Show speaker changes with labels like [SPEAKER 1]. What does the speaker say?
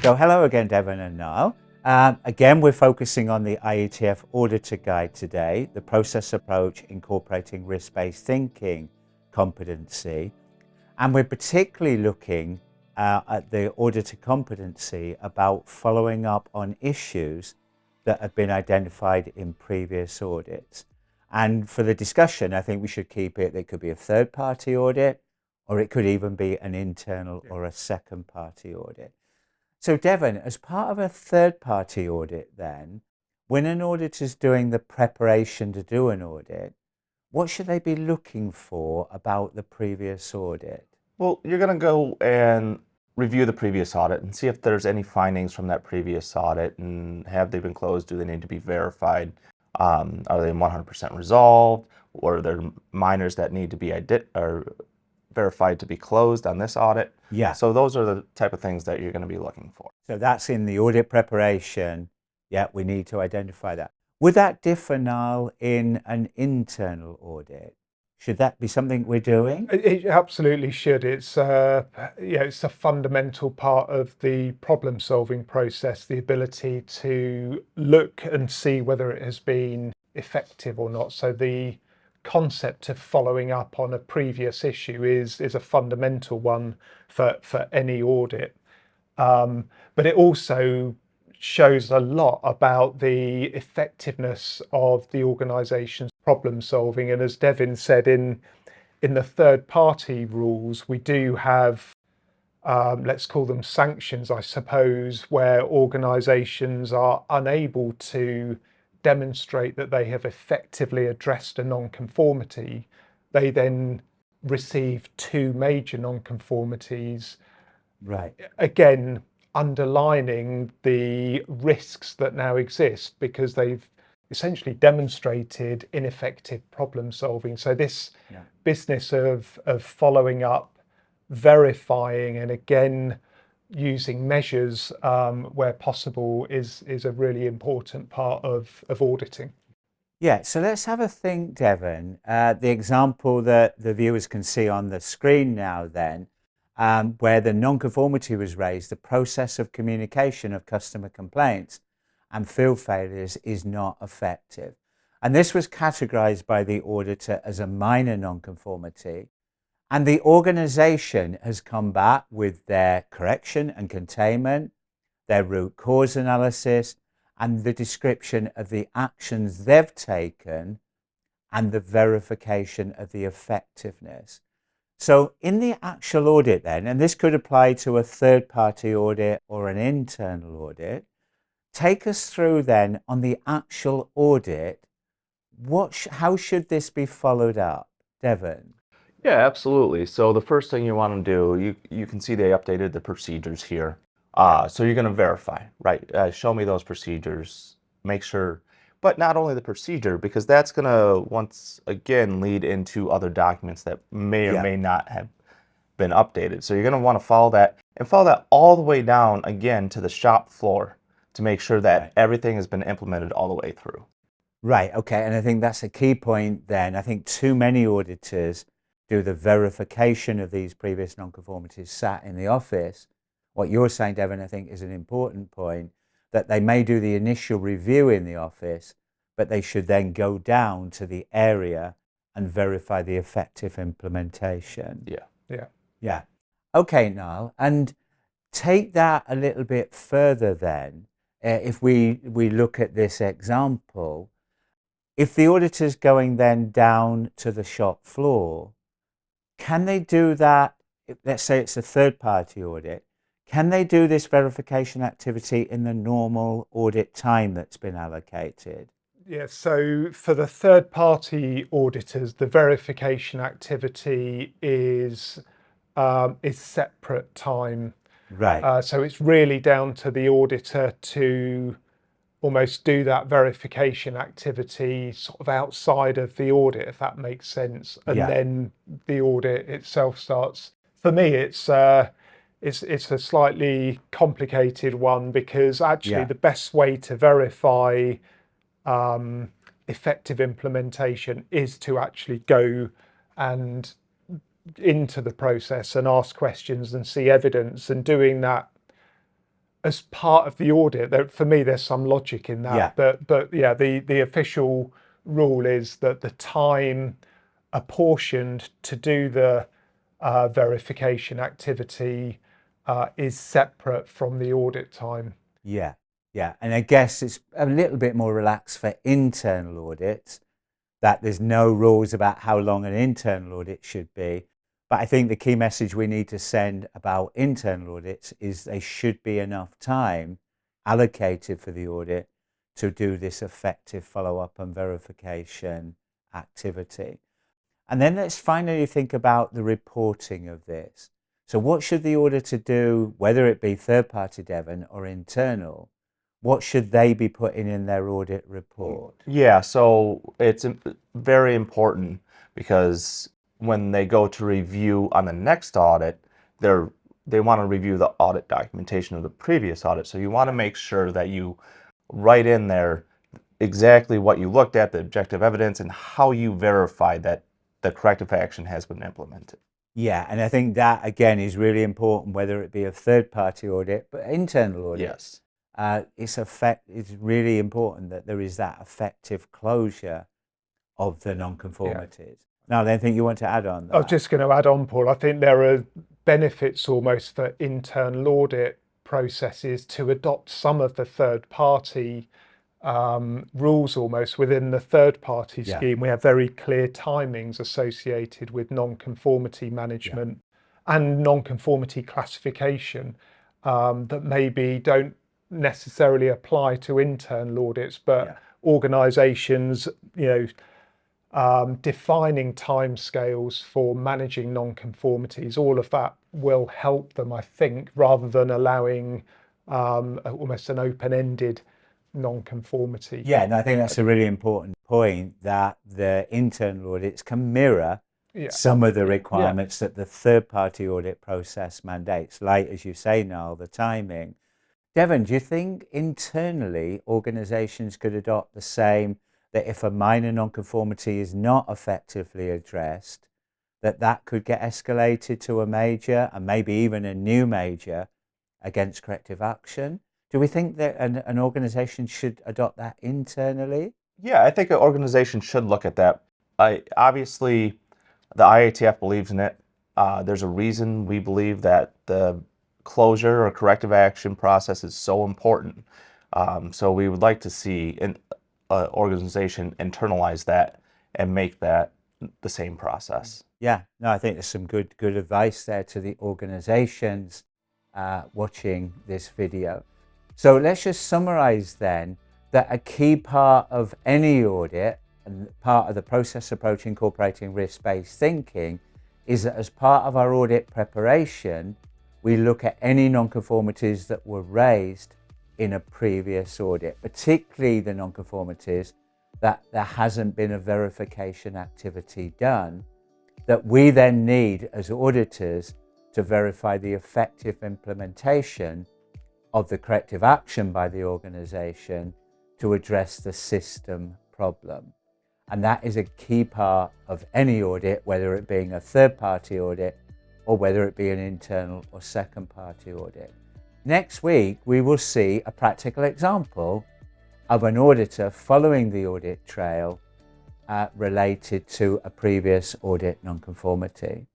[SPEAKER 1] So hello again, Devin and Niall. Again, we're focusing on the IATF Auditor Guide today, the process approach incorporating risk-based thinking competency. And we're particularly looking at the auditor competency about following up on issues that have been identified in previous audits. And for the discussion, I think we should keep it, it could be a third-party audit, or it could even be an internal or a second-party audit. So Devin, as part of a third-party audit then, when an auditor's doing the preparation to do an audit, what should they be looking for about the previous audit?
[SPEAKER 2] Well, you're going to go and review the previous audit and see if there's any findings from that previous audit, and have they been closed? Do they need to be verified? Are they 100% resolved, or are there minors that need to be verified to be closed on this audit?
[SPEAKER 1] Yeah.
[SPEAKER 2] So those are the type of things that you're going to be looking for.
[SPEAKER 1] So that's in the audit preparation. Yeah, we need to identify that. Would that differ, Niall, in an internal audit? Should that be something we're doing?
[SPEAKER 3] It absolutely should. It's it's a fundamental part of the problem-solving process, the ability to look and see whether it has been effective or not. So the concept of following up on a previous issue is a fundamental one for any audit. But it also shows a lot about the effectiveness of the organisation's problem solving. And as Devin said, in the third party rules, we do have, let's call them sanctions, I suppose, where organisations are unable to demonstrate that they have effectively addressed a non-conformity. They then receive two major non-conformities.
[SPEAKER 1] Right.
[SPEAKER 3] Again, underlining the risks that now exist because they've essentially demonstrated ineffective problem solving. So this business of following up, verifying, and again using measures where possible is a really important part of auditing.
[SPEAKER 1] Yeah, so let's have a think, Devin. The example that the viewers can see on the screen now then, where the non-conformity was raised, the process of communication of customer complaints and field failures is not effective. And this was categorized by the auditor as a minor non-conformity. And the organization has come back with their correction and containment, their root cause analysis, and the description of the actions they've taken and the verification of the effectiveness. So in the actual audit then, and this could apply to a third-party audit or an internal audit, take us through then on the actual audit, how should this be followed up, Devin?
[SPEAKER 2] Yeah, absolutely. So the first thing you want to do, you can see they updated the procedures here. So you're going to verify, right? Show me those procedures, make sure, but not only the procedure, because that's going to once again lead into other documents that may or may not have been updated. So you're going to want to follow that and follow that all the way down again to the shop floor to make sure that everything has been implemented all the way through.
[SPEAKER 1] Right, okay, and I think that's a key point then. I think too many auditors do the verification of these previous non-conformities sat in the office. What you're saying, Devin, I think is an important point, that they may do the initial review in the office, but they should then go down to the area and verify the effective implementation. Yeah. Okay, Niall, and take that a little bit further then. If we look at this example, if the auditor's going then down to the shop floor, can they do that? Let's say it's a third-party audit. Can they do this verification activity in the normal audit time that's been allocated?
[SPEAKER 3] Yeah, so for the third-party auditors, the verification activity is separate time.
[SPEAKER 1] Right.
[SPEAKER 3] So it's really down to the auditor to almost do that verification activity sort of outside of the audit, if that makes sense. And then the audit itself starts. For me, it's a slightly complicated one because actually the best way to verify effective implementation is to actually go and into the process and ask questions and see evidence, and doing that as part of the audit. For me, there's some logic in that.
[SPEAKER 1] Yeah.
[SPEAKER 3] But yeah, the official rule is that the time apportioned to do the verification activity is separate from the audit time.
[SPEAKER 1] Yeah, yeah. And I guess it's a little bit more relaxed for internal audits, that there's no rules about how long an internal audit should be. But I think the key message we need to send about internal audits is there should be enough time allocated for the audit to do this effective follow-up and verification activity. And then let's finally think about the reporting of this. So what should the auditor do, whether it be third-party, Devin, or internal? What should they be putting in their audit report?
[SPEAKER 2] Yeah, so it's very important, because when they go to review on the next audit, they want to review the audit documentation of the previous audit. So you want to make sure that you write in there exactly what you looked at, the objective evidence, and how you verify that the corrective action has been implemented.
[SPEAKER 1] Yeah, and I think that, again, is really important, whether it be a third-party audit, but internal audit.
[SPEAKER 2] Yes.
[SPEAKER 1] It's really important that there is that effective closure of the non-conformities. Now, anything you want to add on that?
[SPEAKER 3] I was just going to add on, Paul. I think there are benefits almost for internal audit processes to adopt some of the third-party rules almost within the third-party scheme. We have very clear timings associated with non-conformity management and non-conformity classification that maybe don't necessarily apply to internal audits, but organisations, defining timescales for managing non-conformities, all of that will help them, I think, rather than allowing almost an open-ended non-conformity.
[SPEAKER 1] Yeah, and I think that's a really important point, that the internal audits can mirror some of the requirements that the third-party audit process mandates, like, as you say, Niall, the timing. Devin, do you think internally organisations could adopt the same, that if a minor non-conformity is not effectively addressed, that could get escalated to a major and maybe even a new major against corrective action? Do we think that an organisation should adopt that internally?
[SPEAKER 2] Yeah, I think an organization should look at that. Obviously, the IATF believes in it. There's a reason we believe that the closure or corrective action process is so important. So we would like to see an organization internalize that and make that the same process.
[SPEAKER 1] Yeah, no, I think there's some good advice there to the organisations watching this video. So let's just summarize then that a key part of any audit and part of the process approach incorporating risk-based thinking is that as part of our audit preparation, we look at any non-conformities that were raised in a previous audit, particularly the non-conformities that there hasn't been a verification activity done, that we then need as auditors to verify the effective implementation of the corrective action by the organisation to address the system problem. And that is a key part of any audit, whether it being a third-party audit or whether it be an internal or second-party audit. Next week, we will see a practical example of an auditor following the audit trail related to a previous audit non-conformity.